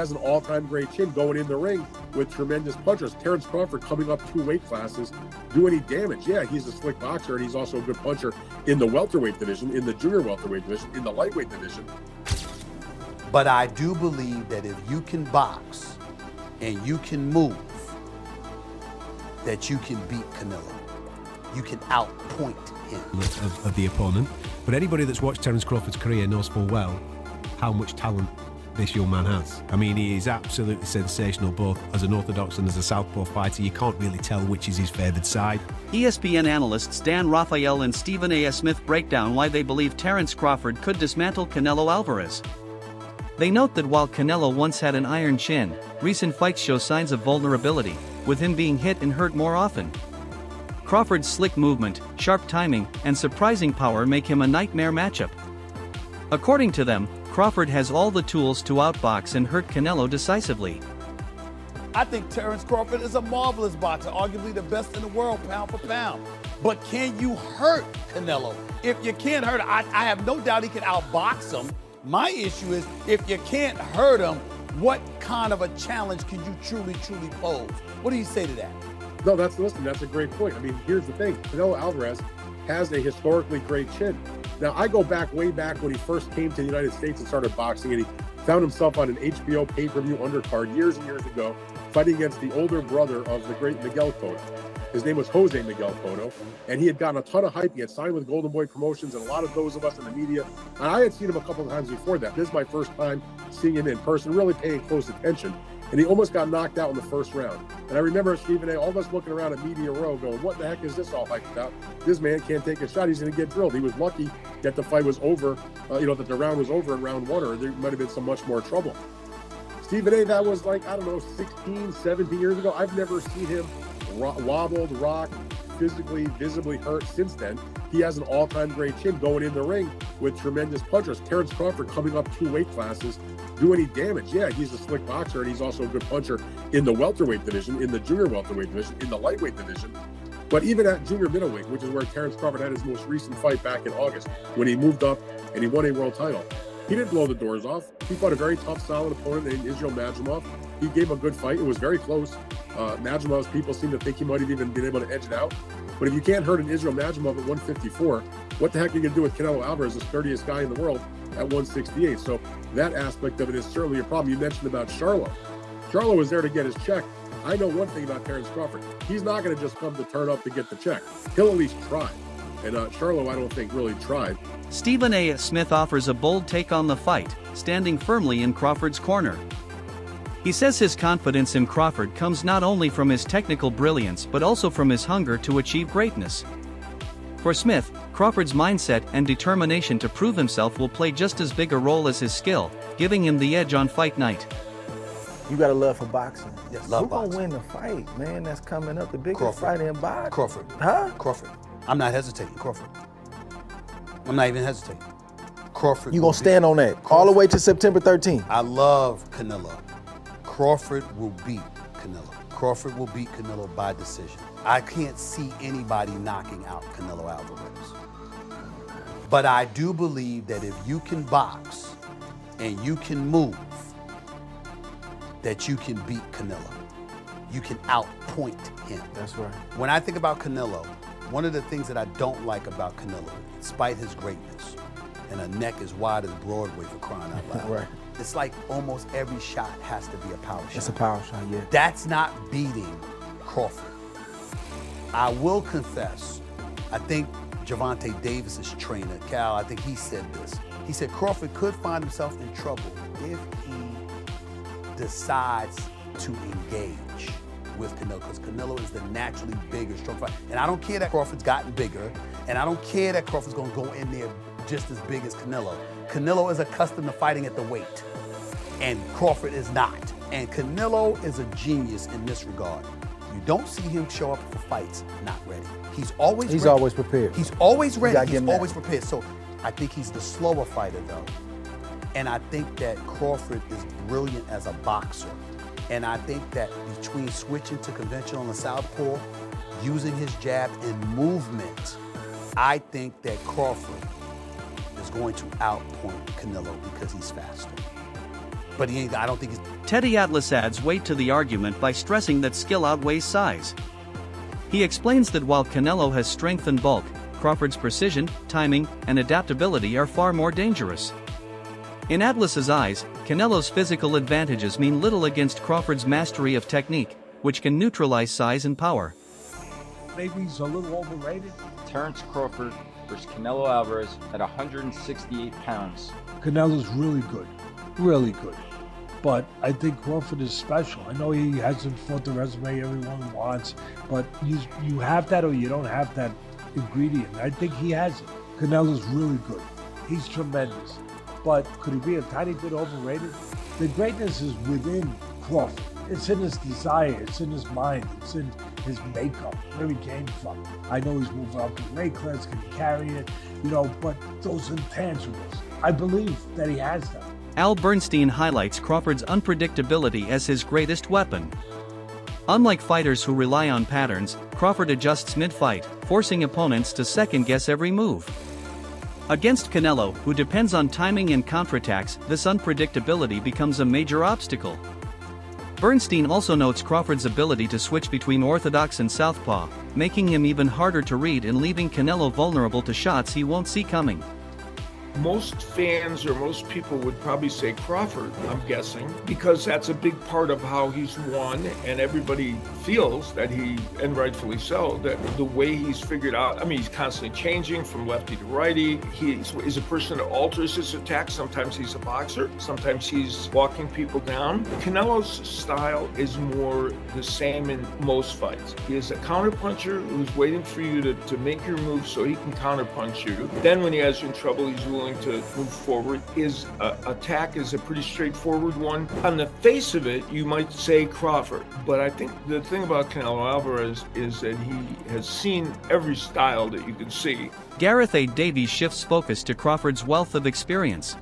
has an all-time great chin going in the ring with tremendous punchers. Terence Crawford coming up 2 weight classes, do any damage? Yeah, he's a slick boxer, and he's also a good puncher in the welterweight division, in the junior welterweight division, in the lightweight division. But I do believe that if you can box and you can move, that you can beat Canelo. You can outpoint him. Of the opponent. But anybody that's watched Terence Crawford's career knows full well how much talent this young man has. I mean, he is absolutely sensational, both as an orthodox and as a southpaw fighter. You can't really tell which is his favoured side. ESPN analysts Dan Rafael and Stephen A. Smith break down why they believe Terence Crawford could dismantle Canelo Álvarez. They note that while Canelo once had an iron chin, recent fights show signs of vulnerability, with him being hit and hurt more often. Crawford's slick movement, sharp timing, and surprising power make him a nightmare matchup. According to them, Crawford has all the tools to outbox and hurt Canelo decisively. I think Terence Crawford is a marvelous boxer, arguably the best in the world, pound for pound. But can you hurt Canelo? If you can't hurt him, I have no doubt he can outbox him. My issue is, if you can't hurt him, what kind of a challenge can you truly pose? What do you say to that? No, that's a great point. I mean, here's the thing. Canelo Álvarez has a historically great chin. Now, I go way back when he first came to the United States and started boxing, and he found himself on an HBO pay-per-view undercard years and years ago, fighting against the older brother of the great Miguel Cotto. His name was Jose Miguel Cotto, and he had gotten a ton of hype. He had signed with Golden Boy Promotions, and a lot of those of us in the media. And I had seen him a couple of times before that. This is my first time seeing him in person, really paying close attention. And he almost got knocked out in the first round. And I remember Stephen A., all of us looking around at Media Row going, what the heck is this all hyped about? This man can't take a shot. He's going to get drilled. He was lucky that the fight was over, that the round was over in round 1, or there might have been some much more trouble. Stephen A., that was like, 16, 17 years ago. I've never seen him wobbled, rocked, physically, visibly hurt since then. He has an all-time great chin going in the ring with tremendous punchers. Terence Crawford coming up 2 weight classes, do any damage? Yeah, he's a slick boxer, and he's also a good puncher in the welterweight division, in the junior welterweight division, in the lightweight division. But even at junior middleweight, which is where Terence Crawford had his most recent fight back in August, when he moved up and he won a world title, he didn't blow the doors off. He fought a very tough, solid opponent named Israel Madrimov. He gave a good fight. It was very close. Madrimov's people seem to think he might have even been able to edge it out. But if you can't hurt an Israel Madrimov at 154, what the heck are you going to do with Canelo Álvarez, the sturdiest guy in the world, at 168? So that aspect of it is certainly a problem. You mentioned about Charlo. Charlo was there to get his check. I know one thing about Terence Crawford. He's not going to just come to turn up to get the check. He'll at least try. And Charlo, I don't think, really tried. Stephen A. Smith offers a bold take on the fight, standing firmly in Crawford's corner. He says his confidence in Crawford comes not only from his technical brilliance but also from his hunger to achieve greatness. For Smith, Crawford's mindset and determination to prove himself will play just as big a role as his skill, giving him the edge on fight night. You got a love for boxing. Yes, Who love gonna boxing. win the fight, man? That's coming up, the biggest Crawford. fight in boxing. Crawford. Huh? Crawford. I'm not hesitating. Crawford. I'm not even hesitating. Crawford. You gonna stand on that all the way to September 13th? I love Canelo. Crawford will beat Canelo. Crawford will beat Canelo by decision. I can't see anybody knocking out Canelo Álvarez. But I do believe that if you can box and you can move, that you can beat Canelo. You can outpoint him. That's right. When I think about Canelo, one of the things that I don't like about Canelo, despite his greatness, and a neck as wide as Broadway for crying out loud. Right. It's like almost every shot has to be a power shot. It's a power shot, yeah. That's not beating Crawford. I will confess, I think Gervonta Davis's trainer, Cal, I think he said this. He said Crawford could find himself in trouble if he decides to engage with Canelo, because Canelo is the naturally bigger, strong fighter. And I don't care that Crawford's gotten bigger, and I don't care that Crawford's gonna go in there just as big as Canelo. Canelo is accustomed to fighting at the weight, and Crawford is not. And Canelo is a genius in this regard. You don't see him show up for fights not ready. He's always ready. Always prepared. He's always ready. gotta give He's him always that. prepared. So I think he's the slower fighter, though. And I think that Crawford is brilliant as a boxer. And I think that between switching to conventional and southpaw, using his jab and movement, I think that Crawford is going to outpoint Canelo because he's faster. but I don't think he's... Teddy Atlas adds weight to the argument by stressing that skill outweighs size. He explains that while Canelo has strength and bulk, Crawford's precision, timing, and adaptability are far more dangerous. In Atlas's eyes, Canelo's physical advantages mean little against Crawford's mastery of technique, which can neutralize size and power. Maybe he's a little overrated. Terence Crawford versus Canelo Álvarez at 168 pounds. Canelo's really good. Really good. But I think Crawford is special. I know he hasn't fought the resume everyone wants, but you have that or you don't have that ingredient. I think he has it. Canelo's really good. He's tremendous. But could he be a tiny bit overrated? The greatness is within Crawford. It's in his desire, it's in his mind, it's in his makeup, where he came from. I know he's moved up in weight class, can he carry it? But those intangibles, I believe that he has them. Al Bernstein highlights Crawford's unpredictability as his greatest weapon. Unlike fighters who rely on patterns, Crawford adjusts mid-fight, forcing opponents to second-guess every move. Against Canelo, who depends on timing and counterattacks, this unpredictability becomes a major obstacle. Bernstein also notes Crawford's ability to switch between orthodox and southpaw, making him even harder to read and leaving Canelo vulnerable to shots he won't see coming. Most fans or most people would probably say Crawford, I'm guessing, because that's a big part of how he's won, and everybody feels that and rightfully so, that the way he's figured out, he's constantly changing from lefty to righty. He is a person that alters his attack. Sometimes he's a boxer, sometimes he's walking people down. Canelo's style is more the same in most fights. He is a counterpuncher who's waiting for you to make your move so he can counterpunch you. Then when he has you in trouble, he's willing to move forward. His attack is a pretty straightforward one. On the face of it, you might say Crawford, but I think the thing about Canelo Álvarez is that he has seen every style that you can see. Gareth A. Davies shifts focus to Crawford's wealth of experience.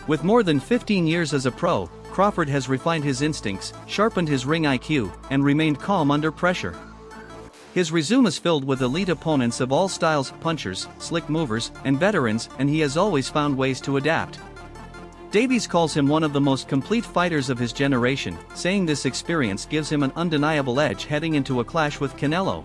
With more than 15 years as a pro, Crawford has refined his instincts, sharpened his ring IQ, and remained calm under pressure. His resume is filled with elite opponents of all styles, punchers, slick movers, and veterans, and he has always found ways to adapt. Davies calls him one of the most complete fighters of his generation, saying this experience gives him an undeniable edge heading into a clash with Canelo.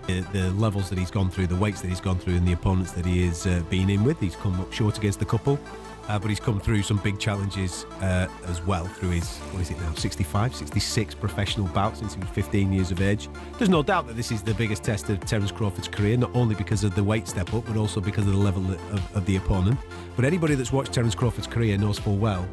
The levels that he's gone through, the weights that he's gone through, and the opponents that he has been in with, he's come up short against a couple. But he's come through some big challenges as well through his, 65, 66 professional bouts since he was 15 years of age. There's no doubt that this is the biggest test of Terence Crawford's career, not only because of the weight step up, but also because of the level of the opponent. But anybody that's watched Terence Crawford's career knows full well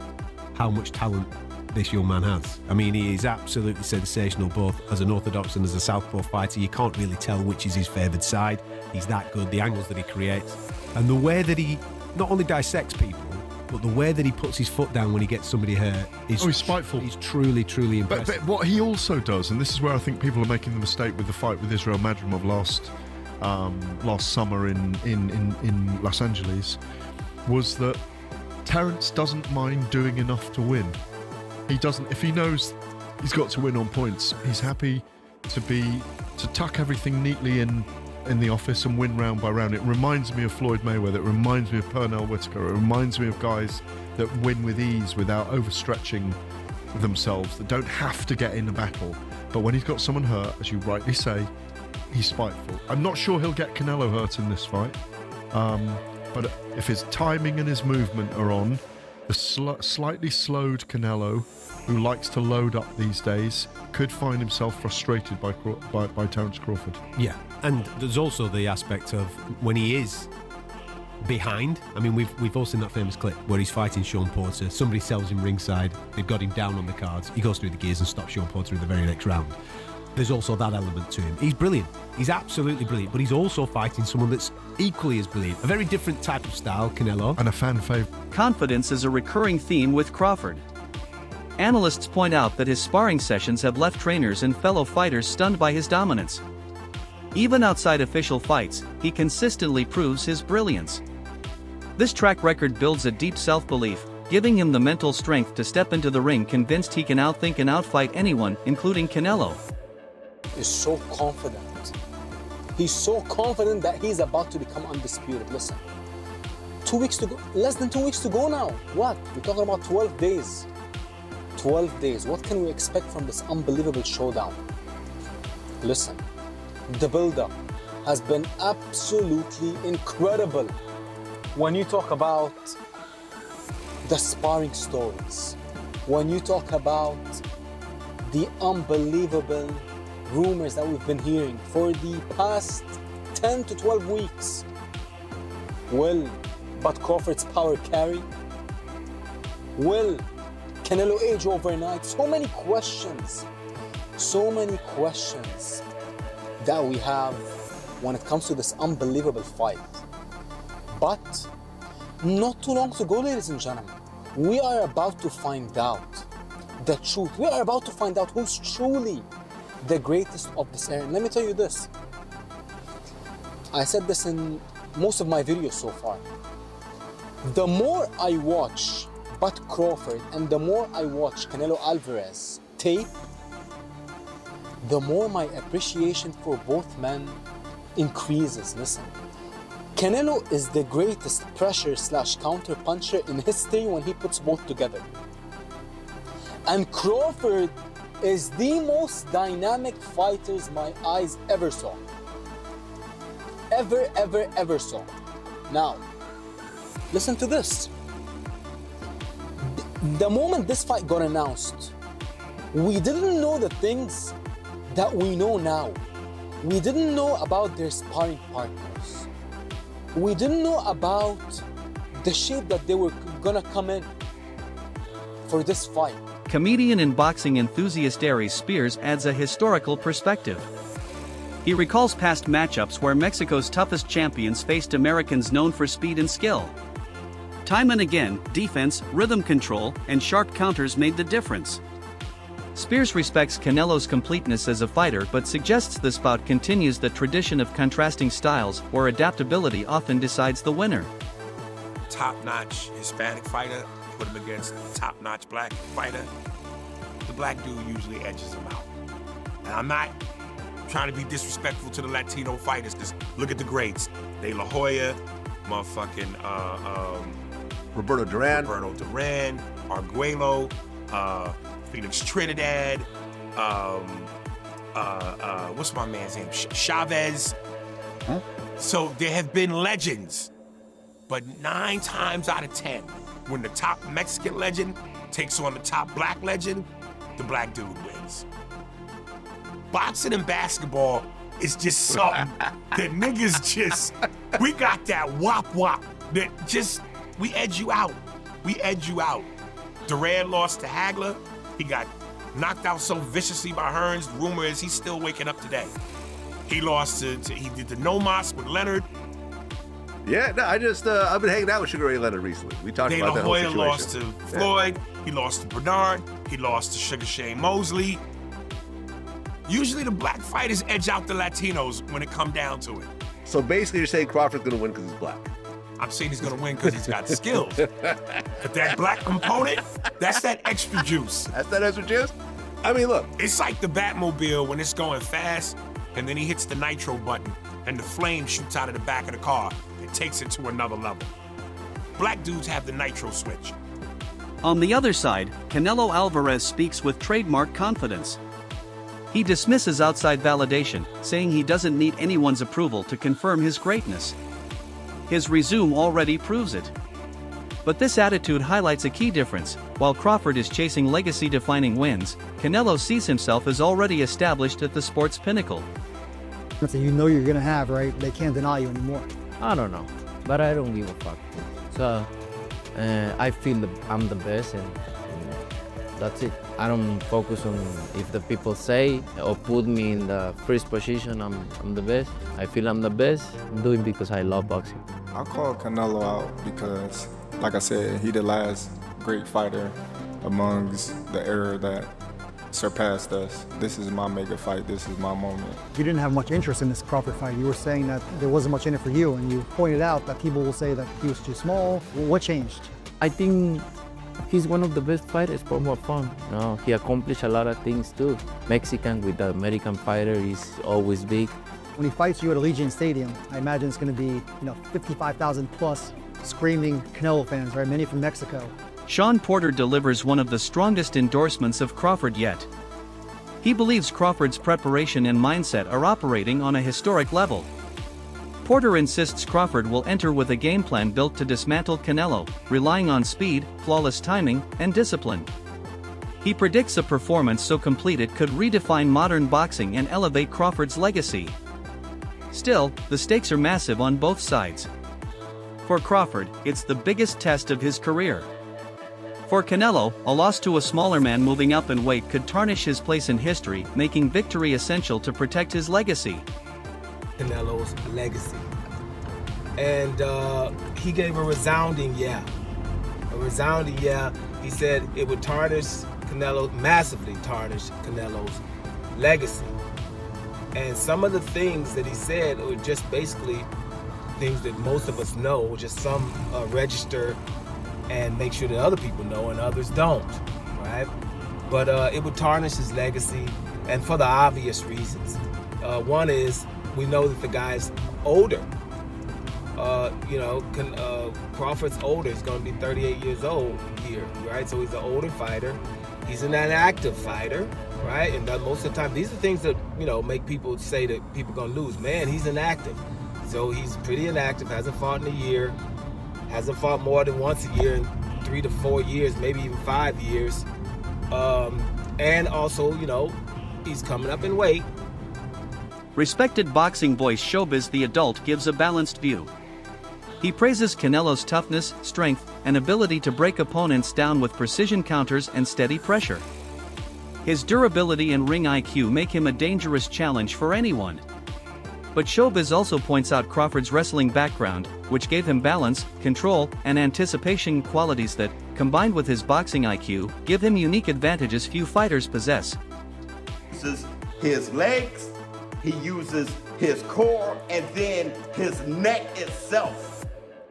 how much talent this young man has. He is absolutely sensational, both as an orthodox and as a southpaw fighter. You can't really tell which is his favoured side. He's that good, the angles that he creates, and the way that he not only dissects people, but the way that he puts his foot down when he gets somebody hurt is he's spiteful. He's truly, truly impressive. But what he also does, and this is where I think people are making the mistake with the fight with Israel Madrimov last summer in Los Angeles, was that Terence doesn't mind doing enough to win. He doesn't. If he knows he's got to win on points, he's happy to tuck everything neatly in the office and win round by round. It reminds me of Floyd Mayweather. It reminds me of Pernell Whitaker. It reminds me of guys that win with ease without overstretching themselves, that don't have to get in a battle. But when he's got someone hurt, as you rightly say, he's spiteful. I'm not sure he'll get Canelo hurt in this fight. But if his timing and his movement are on, the slightly slowed Canelo, who likes to load up these days, could find himself frustrated by Terence Crawford. Yeah, and there's also the aspect of when he is behind. We've all seen that famous clip where he's fighting Sean Porter. Somebody sells him ringside. They've got him down on the cards. He goes through the gears and stops Sean Porter in the very next round. There's also that element to him. He's brilliant. He's absolutely brilliant. But he's also fighting someone that's equally as brilliant. A very different type of style, Canelo. And a fan favourite. Confidence is a recurring theme with Crawford. Analysts point out that his sparring sessions have left trainers and fellow fighters stunned by his dominance. Even outside official fights, he consistently proves his brilliance. This track record builds a deep self-belief, giving him the mental strength to step into the ring convinced he can outthink and outfight anyone, including Canelo. Is so confident. He's so confident that he's about to become undisputed. Listen, 2 weeks to go, less than 2 weeks to go now. What? We're talking about 12 days. 12 days. What can we expect from this unbelievable showdown? Listen, the build-up has been absolutely incredible. When you talk about the sparring stories, when you talk about the unbelievable rumors that we've been hearing for the past 10 to 12 weeks, will but Crawford's power carry? Will Canelo age overnight? So many questions that we have when it comes to this unbelievable fight. But not too long to go, ladies and gentlemen. We are about to find out the truth. We are about to find out who's truly the greatest of this era. And let me tell you this. I said this in most of my videos so far. The more I watch Bud Crawford and the more I watch Canelo Álvarez tape, the more my appreciation for both men increases. Listen, Canelo is the greatest pressure/counter puncher in history when he puts both together. And Crawford is the most dynamic fighters my eyes ever saw. Ever saw. Now, listen to this. The moment this fight got announced, we didn't know the things that we know now. We didn't know about their sparring partners. We didn't know about the shape that they were gonna come in for this fight. Comedian and boxing enthusiast Aries Spears adds a historical perspective. He recalls past matchups where Mexico's toughest champions faced Americans known for speed and skill. Time and again, defense, rhythm control, and sharp counters made the difference. Spears respects Canelo's completeness as a fighter but suggests this bout continues the tradition of contrasting styles where adaptability often decides the winner. Top-notch Hispanic fighter, put him against top-notch black fighter, the black dude usually edges him out. And I'm not trying to be disrespectful to the Latino fighters, because look at the greats. De La Hoya, motherfucking Roberto Duran, Arguello, Felix Trinidad, what's my man's name? Chavez. Huh? So there have been legends, but 9 times out of 10, when the top Mexican legend takes on the top black legend, the black dude wins. Boxing and basketball is just something that niggas just, we got that wop that just, we edge you out. Duran lost to Hagler. He got knocked out so viciously by Hearns. Rumor is he's still waking up today. He lost he did the no-mas with Leonard. Yeah, no, I've been hanging out with Sugar Ray Leonard recently. We talked about that whole situation. De La Hoya lost to Floyd. Yeah. He lost to Bernard. He lost to Sugar Shane Mosley. Usually the black fighters edge out the Latinos when it come down to it. So basically you're saying Crawford's gonna win because he's black? I'm saying he's gonna win because he's got skills. But that black component, that's that extra juice. That's that extra juice? I mean, look. It's like the Batmobile when it's going fast, and then he hits the nitro button, and the flame shoots out of the back of the car. It takes it to another level. Black dudes have the nitro switch. On the other side, Canelo Álvarez speaks with trademark confidence. He dismisses outside validation, saying he doesn't need anyone's approval to confirm his greatness. His resume already proves it. But this attitude highlights a key difference. While Crawford is chasing legacy-defining wins, Canelo sees himself as already established at the sport's pinnacle. Something you know you're gonna have, right? They can't deny you anymore. I don't know, but I don't give a fuck. So I feel I'm the best, and that's it. I don't focus on if the people say or put me in the first position, I'm the best. I feel I'm the best. I'm doing it because I love boxing. I call Canelo out because, like I said, he the last great fighter amongst the era that surpassed us. This is my mega fight. This is my moment. You didn't have much interest in this Crawford fight. You were saying that there wasn't much in it for you, and you pointed out that people will say that he was too small. What changed? I think he's one of the best fighters for more fun. You know, he accomplished a lot of things too. Mexican with the American fighter is always big. When he fights you at Allegiant Stadium, I imagine it's going to be, 55,000 plus screaming Canelo fans, right? Many from Mexico. Sean Porter delivers one of the strongest endorsements of Crawford yet. He believes Crawford's preparation and mindset are operating on a historic level. Porter insists Crawford will enter with a game plan built to dismantle Canelo, relying on speed, flawless timing, and discipline. He predicts a performance so complete it could redefine modern boxing and elevate Crawford's legacy. Still, the stakes are massive on both sides. For Crawford, it's the biggest test of his career. For Canelo, a loss to a smaller man moving up in weight could tarnish his place in history, making victory essential to protect his legacy. Canelo's legacy. And he gave a resounding yeah. A resounding yeah. He said it would tarnish Canelo, massively tarnish Canelo's legacy. And some of the things that he said were just basically things that most of us know, just some register and make sure that other people know and others don't, right? But it would tarnish his legacy, and for the obvious reasons. One is, we know that the guy's older. Crawford's older. He's going to be 38 years old here, right? So he's an older fighter. He's an active fighter, right? And most of the time, these are things that, make people say that people are going to lose. Man, he's inactive. So he's pretty inactive, hasn't fought in a year, hasn't fought more than once a year in 3 to 4 years, maybe even 5 years. And also, he's coming up in weight. Respected boxing voice Showbiz the Adult gives a balanced view. He praises Canelo's toughness, strength, and ability to break opponents down with precision counters and steady pressure. His durability and ring IQ make him a dangerous challenge for anyone. But Showbiz also points out Crawford's wrestling background, which gave him balance, control, and anticipation qualities that, combined with his boxing IQ, give him unique advantages few fighters possess. He uses his legs, he uses his core, and then his neck itself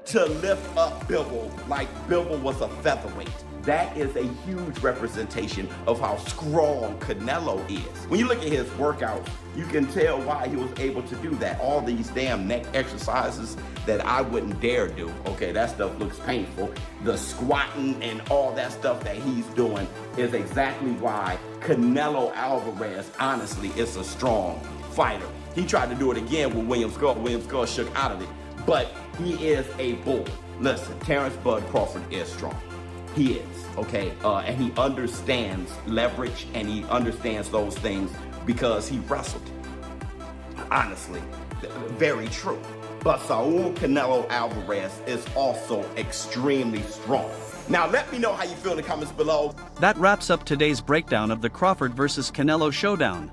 to lift up Bivol like Bivol was a featherweight. That is a huge representation of how strong Canelo is. When you look at his workouts, you can tell why he was able to do that. All these damn neck exercises that I wouldn't dare do. Okay, that stuff looks painful. The squatting and all that stuff that he's doing is exactly why Canelo Álvarez, honestly, is a strong fighter. He tried to do it again with William Skull. William Skull shook out of it, but he is a bull. Listen, Terence Bud Crawford is strong. He is, okay? And he understands leverage and he understands those things because he wrestled. Honestly, very true. But Saul Canelo Álvarez is also extremely strong. Now, let me know how you feel in the comments below. That wraps up today's breakdown of the Crawford versus Canelo showdown.